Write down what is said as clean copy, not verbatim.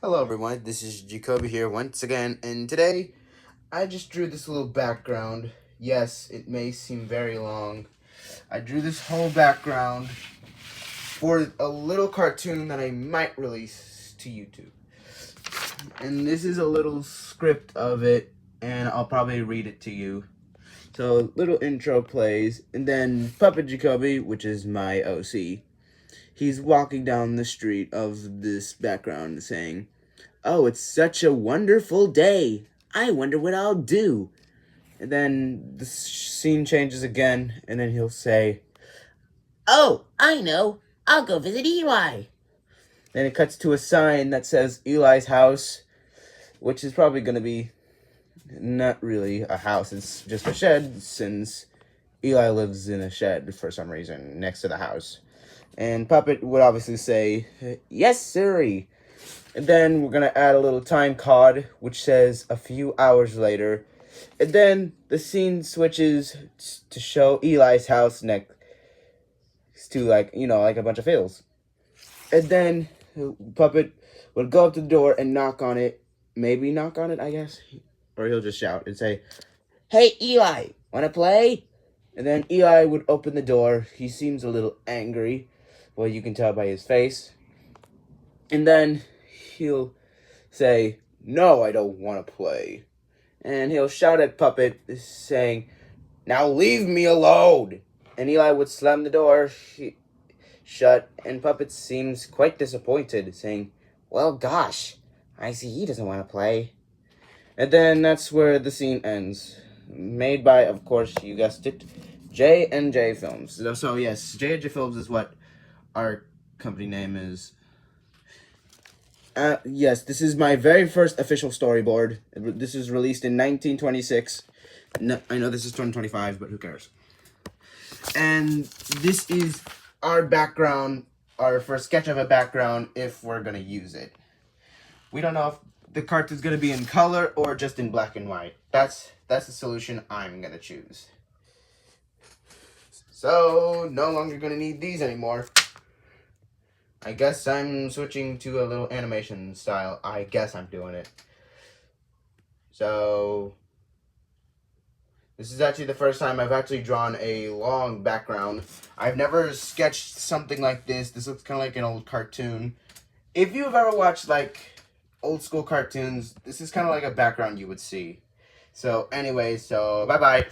Hello everyone, this is Jacoby here once again, and today I just drew this little background. Yes, it may seem very long. I drew this whole background for a little cartoon that I might release to YouTube. And this is a little script of it, and I'll probably read it to you. So, little intro plays, and then Puppet Jacoby, which is my OC, he's walking down the street of this background saying, "Oh, it's such a wonderful day. I wonder what I'll do." And then the scene changes again, and then he'll say, "Oh, I know. I'll go visit Eli." Then it cuts to a sign that says Eli's house, which is probably going to be not really a house. It's just a shed, since Eli lives in a shed for some reason next to the house. And Puppet would obviously say, "Yes, sirree." And then we're going to add a little time code, which says a few hours later. And then the scene switches to show Eli's house next to, like a bunch of fields. And then Puppet would go up to the door and knock on it. Maybe knock on it, I guess. Or he'll just shout and say, "Hey, Eli, wanna play?" And then Eli would open the door. He seems a little angry. Well, you can tell by his face. And then he'll say, "No, I don't want to play." And he'll shout at Puppet, saying, "Now leave me alone." And Eli would slam the door shut, and Puppet seems quite disappointed, saying, "Well, gosh, I see he doesn't want to play." And then that's where the scene ends. Made by, of course, you guessed it, J&J Films. So yes, J&J Films is what our company name is. Yes, this is my very first official storyboard. This is released in 1926. No, I know this is 2025, but who cares? And this is our background, our first sketch of a background, if we're going to use it. We don't know if the cartoon's going to be in color or just in black and white. That's the solution I'm going to choose. So, no longer going to need these anymore. I guess I'm switching to a little animation style. I guess I'm doing it. So, this is actually the first time I've actually drawn a long background. I've never sketched something like this. This looks kind of like an old cartoon. If you've ever watched, like, old school cartoons, this is kind of like a background you would see. So, anyway, bye-bye.